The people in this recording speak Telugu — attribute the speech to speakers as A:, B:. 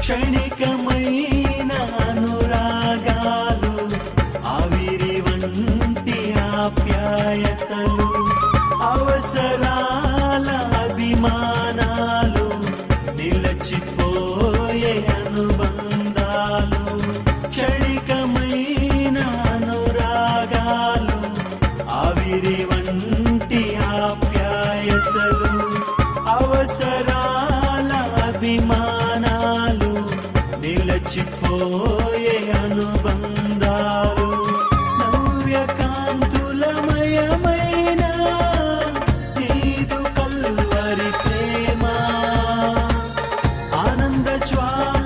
A: క్షణికమైన అనురాగాలు, ఆవిరి వంటి ఆప్యాయతలు, అవసరాల అభిమానాలు, నిలచిపోయే అనుబంధాలు. క్షణికమైన అనురాగాలు, ఆవిరి వంటి ఆప్యాయతలు, అవసరాల అభిమానాలు, నిలచిపోయే అనుబంధాలు. నవ్యకాంతులమయమైన నీదు కల్వరి ప్రేమ, ఆనంద జ్వాల